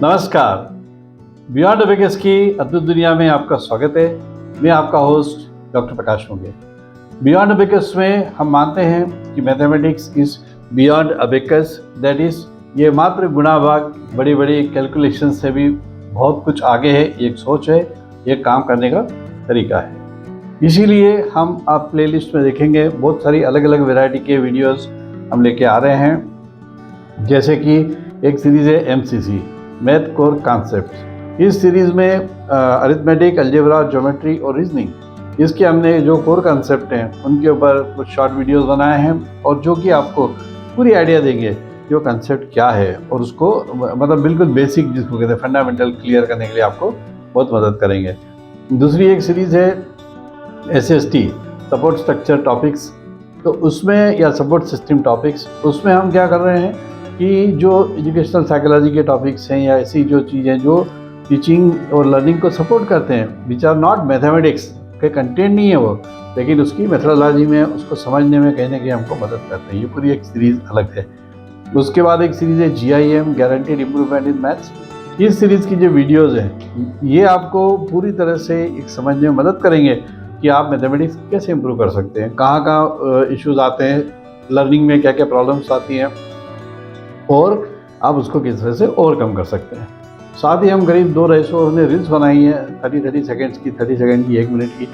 नमस्कार। Beyond abacus की अद्भुत दुनिया में आपका स्वागत है। मैं आपका होस्ट डॉक्टर प्रकाश मोगे। बियॉन्ड अबेकस में हम मानते हैं कि mathematics is beyond abacus, that is ये मात्र गुणा भाग बड़ी बड़ी कैलकुलेशन से भी बहुत कुछ आगे है। एक सोच है, एक काम करने का तरीका है। इसीलिए हम आप प्लेलिस्ट में देखेंगे बहुत सारी अलग अलग वैरायटी के वीडियोस हम लेके आ रहे हैं। जैसे कि एक सीरीज़ है MCC, मैथ कोर कॉन्सेप्ट। इस सीरीज़ में अरिथमेटिक, अलजेब्रा, ज्योमेट्री और रीजनिंग, इसके हमने जो कोर कॉन्सेप्ट हैं उनके ऊपर कुछ शॉर्ट वीडियोस बनाए हैं और जो कि आपको पूरी आइडिया देंगे जो कॉन्सेप्ट क्या है और उसको मतलब बिल्कुल बेसिक जिसको कहते हैं फंडामेंटल क्लियर करने के लिए आपको बहुत मदद करेंगे। दूसरी एक सीरीज़ है SST, सपोर्ट स्ट्रक्चर टॉपिक्स। तो उसमें या सपोर्ट सिस्टम टॉपिक्स, उसमें हम क्या कर रहे हैं कि जो एजुकेशनल साइकोलॉजी के टॉपिक्स हैं या ऐसी जो चीज़ें जो टीचिंग और लर्निंग को सपोर्ट करते हैं, विच आर नॉट मैथमेटिक्स के कंटेंट नहीं है वो, लेकिन उसकी मेथोडोलॉजी में उसको समझने में कहीं ना कहीं हमको मदद करते हैं। ये पूरी एक सीरीज़ अलग है। उसके बाद एक सीरीज़ है GIM, guaranteed improvement in maths. इस सीरीज़ की जो वीडियोज़ हैं ये आपको पूरी तरह से एक समझने में मदद करेंगे कि आप मैथमेटिक्स कैसे इम्प्रूव कर सकते हैं, कहाँ कहाँ इश्यूज आते हैं लर्निंग में, क्या क्या प्रॉब्लम्स आती हैं और आप उसको किस तरह से ओवरकम कर सकते हैं। साथ ही हम करीब 2 रेशो हमने रील्स बनाई हैं 30 सेकेंड्स की, 30 सेकेंड की, 1 मिनट की,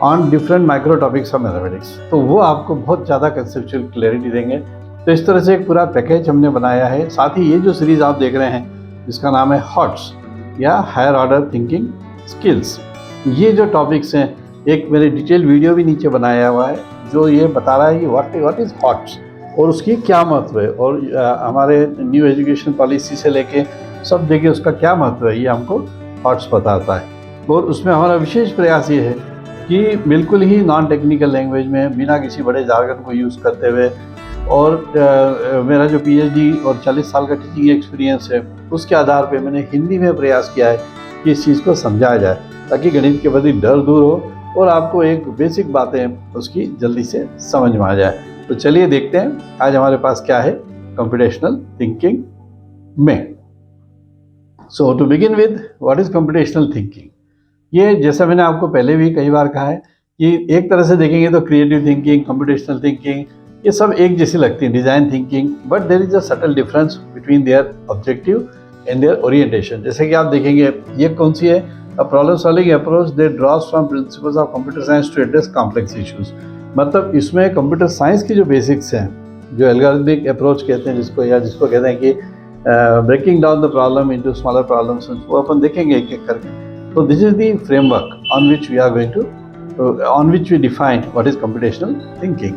on different micro topics of mathematics. तो वो आपको बहुत ज़्यादा कंसेप्चुअल क्लैरिटी देंगे। तो इस तरह से एक पूरा पैकेज हमने बनाया है। साथ ही ये जो सीरीज़ आप देख रहे हैं जिसका नाम है हॉट्स या हायर ऑर्डर थिंकिंग स्किल्स, ये जो टॉपिक्स हैं एक मैंने डिटेल वीडियो भी नीचे बनाया हुआ है जो ये बता रहा है कि व्हाट इज़ हॉट्स और उसकी क्या महत्व है और हमारे न्यू एजुकेशन पॉलिसी से लेके सब जगह उसका क्या महत्व है, ये हमको हॉट्स बताता है। और उसमें हमारा विशेष प्रयास ये है कि बिल्कुल ही नॉन टेक्निकल लैंग्वेज में, बिना किसी बड़े जार्गन को यूज़ करते हुए, और मेरा जो PhD और 40 साल का टीचिंग एक्सपीरियंस है उसके आधार पे मैंने हिंदी में प्रयास किया है कि इस चीज़ को समझाया जाए ताकि गणित के प्रति डर दूर हो और आपको एक बेसिक बातें उसकी जल्दी से समझ में आ जाए। तो चलिए देखते हैं आज हमारे पास क्या है कंप्यूटेशनल थिंकिंग में। So to begin with, what is computational thinking. ये जैसा मैंने आपको पहले भी कई बार कहा है कि एक तरह से देखेंगे तो क्रिएटिव थिंकिंग, कंप्यूटेशनल थिंकिंग ये सब एक जैसी लगती है, design thinking, but there is a subtle difference between their objective and their orientation. जैसे कि आप देखेंगे ये कौन सी है, a problem solving approach that draws from principles of computer science to address complex issues. मतलब इसमें कंप्यूटर साइंस की जो बेसिक्स हैं, जो एल्गोरिथमिक अप्रोच कहते हैं जिसको कहते हैं कि breaking down the problem into smaller problems, वो अपन देखेंगे एक एक करके। तो this is the framework on which we are going to on which we define what is computational thinking.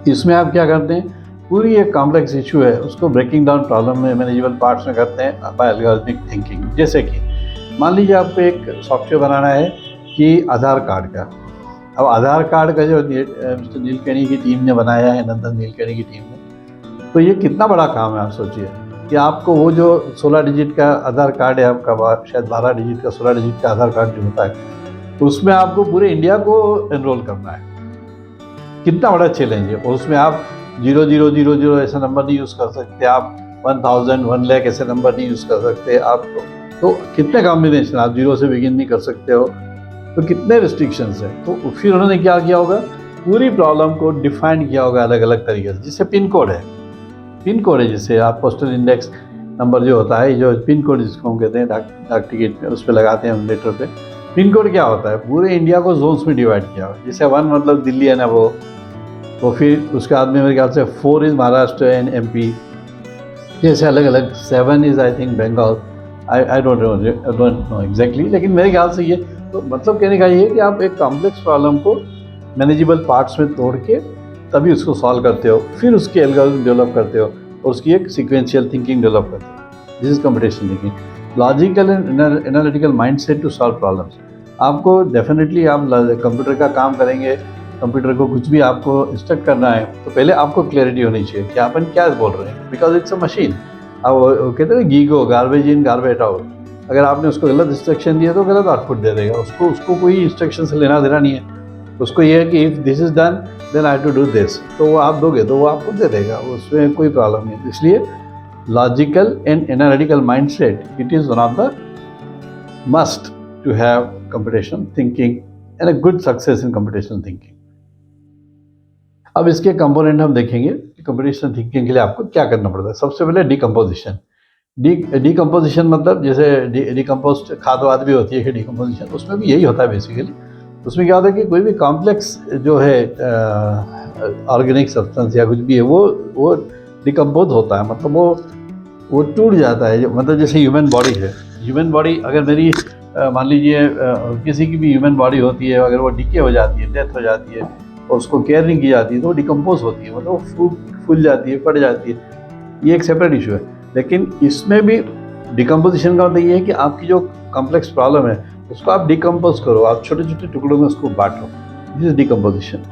इसमें आप क्या करते हैं, पूरी एक कॉम्प्लेक्स इशू है उसको ब्रेकिंग डाउन प्रॉब्लम में मैनेजेबल पार्ट्स में करते हैं बाय एल्गोरिथमिक थिंकिंग। जैसे कि मान लीजिए आपको एक सॉफ्टवेयर बनाना है कि आधार कार्ड का। अब आधार कार्ड का जो मिस्टर नीलकेणी की टीम ने बनाया है, नंदन नीलकेणी की टीम ने, तो ये कितना बड़ा काम है। आप सोचिए कि आपको वो जो 16 डिजिट का आधार कार्ड है आपका, शायद 12 डिजिट का 16 डिजिट का आधार कार्ड जो होता है, उसमें आपको पूरे इंडिया को एनरोल करना है। कितना बड़ा चैलेंज है। और उसमें आप 0000 ऐसा नंबर नहीं यूज़ कर सकते, आप 1000, 1 लाख ऐसे नंबर नहीं यूज़ कर सकते आप। तो कितने कॉम्बिनेशन, आप 0 से बिगिन नहीं कर सकते हो, तो कितने रिस्ट्रिक्शंस हैं। तो फिर उन्होंने क्या किया होगा, पूरी प्रॉब्लम को डिफाइन किया होगा अलग अलग तरीके से। जैसे पिन कोड है, जैसे आप पोस्टल इंडेक्स नंबर जो होता है, जो पिन कोड जिसको हम कहते हैं डाक टिकट में उस पर लगाते हैं हम लेटर पे। पिन कोड क्या होता है, पूरे इंडिया को जोन्स में डिवाइड किया हुआ है। जैसे 1 मतलब दिल्ली है ना, वो फिर उसके बाद में मेरे ख्याल से 4 इज़ महाराष्ट्र एंड MP, जैसे अलग अलग 7 is I think Bengal, I don't know exactly, लेकिन मेरे ख्याल से ये तो मतलब कहने का ये है कि आप एक कॉम्प्लेक्स प्रॉब्लम को मैनेजेबल पार्ट्स में तोड़ के तभी उसको सॉल्व करते हो, फिर उसके एल्गोरिथम डेवलप करते हो और उसकी एक सीक्वेंशियल थिंकिंग डेवलप करते हो। This is computational thinking, logical and analytical mindset to solve problems. आपको डेफिनेटली आप कंप्यूटर का काम करेंगे, कंप्यूटर को कुछ भी आपको इंस्ट्रक्ट करना है तो पहले आपको क्लैरिटी होनी चाहिए कि अपन क्या बोल रहे हैं, बिकॉज इट्स अ मशीन। अब कहते हैं GIGO, garbage in garbage out. अगर आपने उसको गलत इंस्ट्रक्शन दिया तो गलत आउटपुट दे देगा। उसको कोई इंस्ट्रक्शन से लेना देना नहीं है। उसको ये है कि if this is done then I to do this, तो वो आप दोगे तो वो आपको दे देगा, उसमें कोई प्रॉब्लम नहीं। इसलिए logical and analytical mindset, it is one of the must to have computational thinking and a good success in computational thinking. अब इसके कंपोनेंट हम देखेंगे कि कंप्यूटेशनल थिंकिंग के लिए आपको क्या करना पड़ता है। सबसे पहले डिकम्पोजिशन। डिकम्पोजिशन मतलब जैसे डिकम्पोस्ट खाद वाद भी होती है डिकम्पोजिशन, उसमें भी यही होता है बेसिकली। उसमें क्या होता है कि कोई भी कॉम्प्लेक्स जो है ऑर्गेनिक सब्सटेंस या कुछ भी है वो डिकम्पोज होता है, मतलब वो टूट जाता है। मतलब जैसे ह्यूमन बॉडी है, ह्यूमन बॉडी अगर मेरी मान लीजिए किसी की भी ह्यूमन बॉडी होती है, अगर वो डिके हो जाती है, डेथ हो जाती है और उसको केयर नहीं की जाती है तो वो डिकम्पोज होती है, मतलब वो फूल जाती है, फट जाती है। ये एक सेपरेट इशू है। लेकिन इसमें भी डिकम्पोजिशन का मतलब ये है कि आपकी जो कॉम्प्लेक्स प्रॉब्लम है उसको आप डिकम्पोज करो, आप छोटे छोटे टुकड़ों में उसको बांटो, this is decomposition.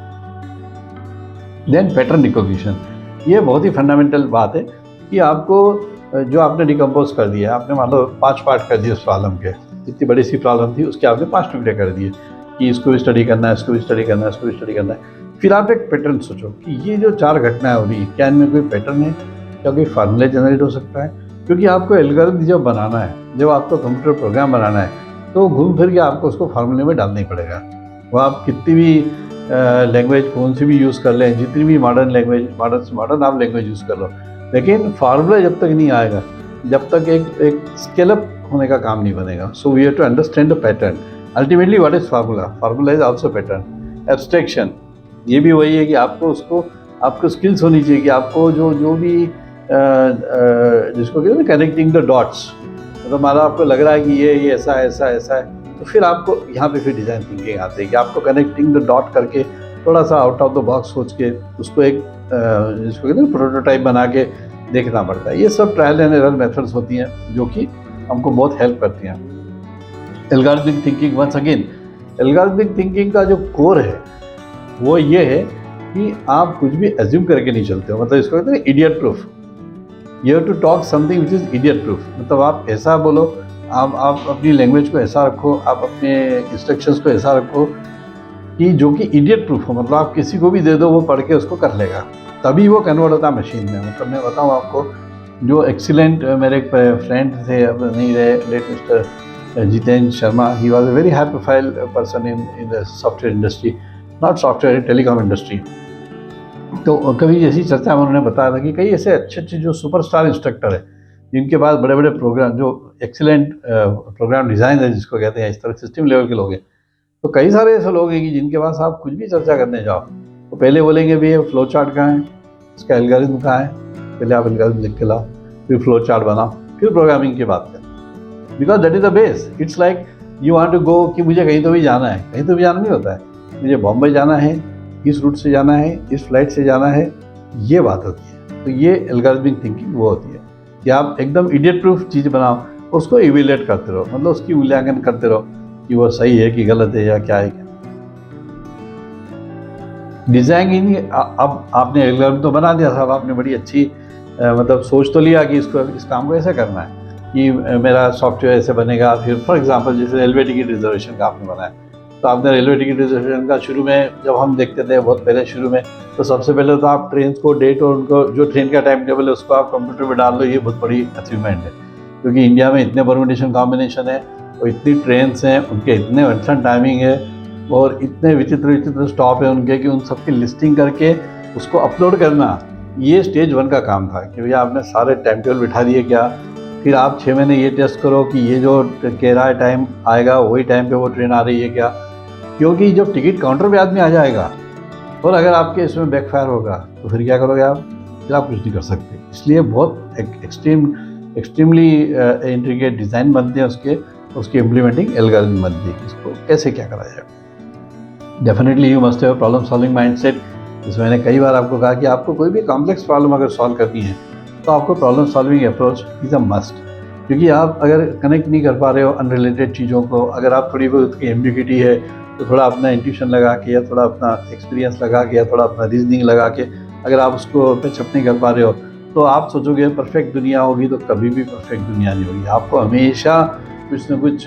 Then pattern recognition, ये बहुत ही फंडामेंटल बात है कि आपको जो आपने डिकम्पोज कर दिया, आपने मान लो 5 पार्ट कर दिए उस प्रॉब्लम के, इतनी बड़ी सी प्रॉब्लम थी उसके आपने 5 टुकड़े कर दिए कि इसको भी स्टडी करना है, इसको भी स्टडी करना है, इसको भी स्टडी करना है। फिर आप एक पैटर्न सोचो कि ये जो 4 घटनाएं हो रही है, क्या इनमें कोई पैटर्न है, क्या कोई फार्मूला जनरेट हो सकता है? क्योंकि आपको एल्गोरिथम जब बनाना है, जब आपको कंप्यूटर प्रोग्राम बनाना है, तो घूम फिर के आपको उसको फार्मूले में डालना ही पड़ेगा। वो आप कितनी भी लैंग्वेज कौन सी भी यूज़ कर लें, जितनी भी मॉडर्न लैंग्वेज, मॉडर्न आप लैंग्वेज यूज़ कर लो, लेकिन फार्मूला जब तक नहीं आएगा, जब तक एक स्केलअप होने का काम नहीं बनेगा। So we have to understand the pattern. Ultimately what is formula? Formula is also pattern. Abstraction, ये भी वही है कि आपको स्किल्स होनी चाहिए कि आपको जो भी जिसको कहते हैं ना कनेक्टिंग द डॉट्स, मतलब माना आपको लग रहा है कि ये ऐसा है, तो फिर आपको यहाँ पे फिर डिज़ाइन थिंकिंग आती है कि आपको कनेक्टिंग द डॉट करके थोड़ा सा आउट ऑफ द बॉक्स सोच के उसको एक जिसको कहते हैं प्रोटोटाइप बना के देखना पड़ता है। ये सब ट्रायल एंड एरर मेथड्स होती हैं जो कि हमको बहुत हेल्प करती हैं। Algorithmic thinking, once again algorithmic thinking का जो कोर है वो ये है कि आप कुछ भी एज्यूम करके नहीं चलते हो, मतलब इसको कहते हैं idiot proof. You have to talk something which is idiot proof, मतलब आप ऐसा बोलो, आप अपनी लैंग्वेज को ऐसा रखो, आप अपने इंस्ट्रक्शंस को ऐसा रखो कि जो कि इडियट प्रूफ हो, मतलब आप किसी को भी दे दो वो पढ़ के उसको कर लेगा, तभी वो कन्वर्ट होता है मशीन में। मतलब मैं बताऊँ आपको, जो एक्सीलेंट मेरे फ्रेंड थे, अब नहीं रहे, late mister Jitendra Sharma, he was a very high profile person in the software industry, not software, telecom industry. तो कभी जैसी चर्चा में उन्होंने बताया था कि कई ऐसे अच्छे जो सुपरस्टार इंस्ट्रक्टर है जिनके पास बड़े बड़े प्रोग्राम, जो एक्सीलेंट प्रोग्राम डिज़ाइन है जिसको कहते हैं, इस तरह सिस्टम लेवल के लोग हैं, तो कई सारे ऐसे लोग हैं कि जिनके पास आप कुछ भी चर्चा करने जाओ तो पहले बोलेंगे भैया फ्लो चार्ट कहाँ है, इसका एल्गोरिथम कहाँ है, पहले आप एल्गोरिथम लिख के लाओ, फिर फ्लो चार्ट बनाओ, फिर प्रोग्रामिंग की बात करें, because that is the base. It's like you want to go कि मुझे कहीं तो भी जाना है, कहीं तो भी जाना नहीं होता है, मुझे बॉम्बे जाना है, इस रूट से जाना है, इस फ्लाइट से जाना है, ये बात होती है। तो ये एल्गोरिथमिक थिंकिंग वो होती है कि आप एकदम इडियट प्रूफ चीज़ बनाओ, उसको इवेल्युएट करते रहो, मतलब उसकी मूल्यांकन करते रहो कि वो सही है कि गलत है या क्या है। डिज़ाइनिंग, अब आपने एल्गोरिथम तो बना दिया था, अब आपने बड़ी अच्छी मतलब सोच तो लिया कि इस काम को ऐसे करना है कि मेरा सॉफ्टवेयर ऐसे बनेगा। फिर फॉर एग्जांपल जैसे रेलवे टिकट रिजर्वेशन का आपने बनाया, तो आपने रेलवे टिकट रिजर्वेशन का शुरू में जब हम देखते थे बहुत पहले शुरू में, तो सबसे पहले तो आप ट्रेन को डेट और उनको जो ट्रेन का टाइम टेबल है उसको आप कंप्यूटर में डाल लो, ये बहुत बड़ी अचीवमेंट है। क्योंकि इंडिया में इतने परम्यूटेशन कॉम्बिनेशन है और इतनी ट्रेन्स हैं, उनके इतने अच्छा टाइमिंग है और इतने विचित्र स्टॉप है उनके कि उन सबकी लिस्टिंग करके उसको अपलोड करना, ये स्टेज 1 का काम था कि भैया आपने सारे टाइम टेबल बिठा दिए क्या। फिर आप 6 महीने ये टेस्ट करो कि ये जो कह रहा है टाइम आएगा वही टाइम पे वो ट्रेन आ रही है क्या, क्योंकि जब टिकट काउंटर पे आदमी आ जाएगा और अगर आपके इसमें बैकफायर होगा तो फिर क्या करोगे आप, फिर आप कुछ नहीं कर सकते। इसलिए बहुत एक्सट्रीमली इंट्रिकेट डिज़ाइन बनते हैं उसकी इम्प्लीमेंटिंग एल्गोरिथम बनती है, इसको कैसे क्या करा जाए। Definitely you must have problem solving mindset. जैसे मैंने कई बार आपको कहा कि आपको कोई भी कॉम्प्लेक्स प्रॉब्लम अगर सॉल्व करनी है तो आपको problem solving approach is a must, क्योंकि आप अगर कनेक्ट नहीं कर पा रहे हो अनरिलेटेड चीज़ों को, अगर आप थोड़ी बहुत उसकी एम्बिग्यूटी है तो थोड़ा अपना इंट्यूशन लगा के या थोड़ा अपना एक्सपीरियंस लगा के या थोड़ा अपना रीजनिंग लगा के अगर आप उसको पैचअप नहीं कर पा रहे हो तो आप सोचोगे परफेक्ट दुनिया होगी, तो कभी भी परफेक्ट दुनिया नहीं होगी। आपको हमेशा कुछ न कुछ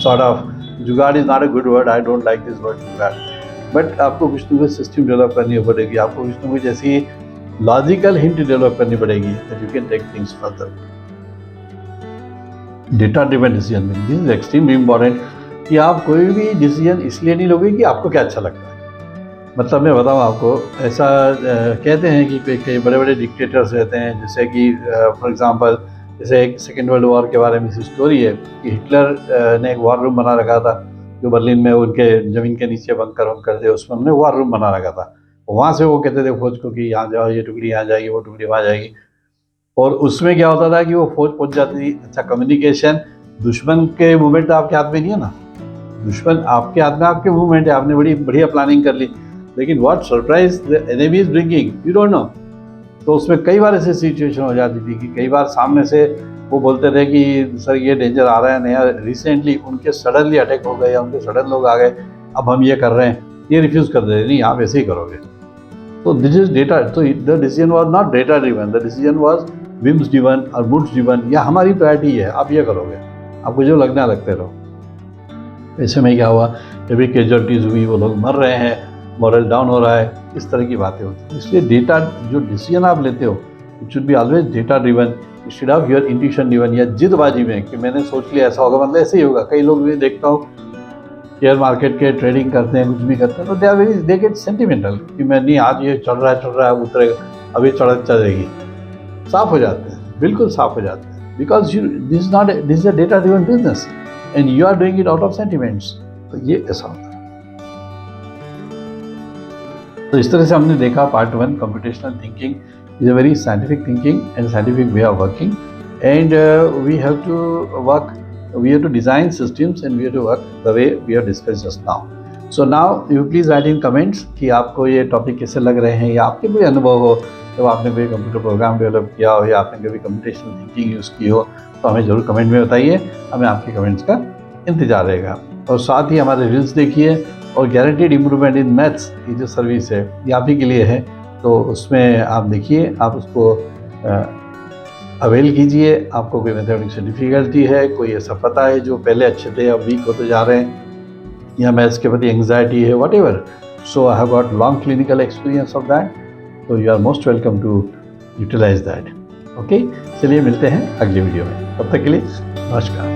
सॉर्ट ऑफ, जुगाड़ is not a good word, I don't like this word जुगाड़, बट आपको कुछ न कुछ सिस्टम डेवलप करनी पड़ेगी, आपको कुछ न कुछ ऐसी लॉजिकल हिंट डेवलप करनी पड़ेगी that you can take things further. Data driven decision making, this is extremely important कि आप कोई भी डिसीजन इसलिए नहीं लोगे कि आपको क्या अच्छा लगता है। मतलब मैं बताऊँ आपको, ऐसा कहते हैं कि कई बड़े बड़े डिक्टेटर्स रहते हैं, जैसे कि फॉर एग्जांपल जैसे एक सेकेंड वर्ल्ड वॉर के बारे में स्टोरी है कि हिटलर ने एक वॉर रूम बना रखा था जो बर्लिन में उनके ज़मीन के नीचे बंकर थे, उसमें उन्होंने वॉर रूम बना रखा था। वहाँ से वो कहते थे फौज को कि यहाँ जाओ, ये टुकड़ी यहाँ जाएगी, वो टुकड़ी वहाँ जाएगी। और उसमें क्या होता था कि वो फौज पहुँच जाती थी। अच्छा, कम्युनिकेशन, दुश्मन के मूवमेंट तो आपके हाथ में नहीं है ना, दुश्मन आपके हाथ में, आपके मूवमेंट है, आपने बड़ी बढ़िया प्लानिंग कर ली, लेकिन what surprise the enemy is bringing you don't know. तो उसमें कई बार ऐसी सिचुएशन हो जाती थी कि कई बार सामने से वो बोलते थे कि सर ये डेंजर आ रहा है नया, रिसेंटली उनके सडनली अटैक हो गए या उनके सडन लोग आ गए, अब हम ये कर रहे हैं, ये रिफ्यूज़ कर देते, नहीं आप ऐसे ही करोगे। तो दिस इज डेटा, तो the decision was not data driven, the decision was whims driven और मूड्स ड्रिवन, या हमारी प्रायोरिटी है, आप ये करोगे, आपको जो लगना है लगते रहो। ऐसे में क्या हुआ, एवरी कैजुअलिटीज़ हुई, वो लोग मर रहे हैं, मॉरल डाउन हो रहा है, इस तरह की बातें होती हैं। इसलिए डेटा, जो डिसीजन आप लेते हो, it should be always data driven instead of your intuition driven, या जिदबाजी में कि मैंने सोच लिया ऐसा होगा, मतलब ऐसे ही होगा। कई लोग भी देखता हूँ शेयर मार्केट के ट्रेडिंग करते हैं, कुछ भी करते हैं, तो they are very, they get sentimental कि मैं नहीं, आज ये चल रहा है उतरेगा, अभी चढ़ चलेगी, साफ हो जाते हैं, बिल्कुल साफ हो जाते हैं, because you this is a data driven business and you are doing it out of sentiments. तो ये ऐसा होता है। तो इस तरह से हमने देखा part 1, computational thinking is a very scientific thinking and scientific way of working, and we have to work, we have to design systems and we have to work the way we have discussed just now. So now you please write in comments कि आपको ये topic कैसे लग रहे हैं, या आपके कोई अनुभव हो जब आपने कोई कंप्यूटर प्रोग्राम डेवलप किया हो या आपने कभी कंप्यूटेशनल थिंकिंग यूज़ की हो, तो हमें ज़रूर कमेंट में बताइए, हमें आपके कमेंट्स का इंतजार रहेगा। और साथ ही हमारे रील्स देखिए, और गारंटीड इम्प्रूवमेंट इन मैथ्स की जो सर्विस है ये आप ही के लिए है, तो उसमें आप देखिए, आप उसको अवेल कीजिए। आपको कोई मैथमेटिक्स में डिफ़िकल्टी है, कोई ऐसा पता है जो पहले अच्छे थे अब वीक होते जा रहे हैं, या मैथ्स के प्रति एंग्जाइटी है, whatever, so I have got long clinical experience of that, तो you are most welcome to utilize that. Okay, चलिए मिलते हैं अगली वीडियो में, तब तक के लिए नमस्कार।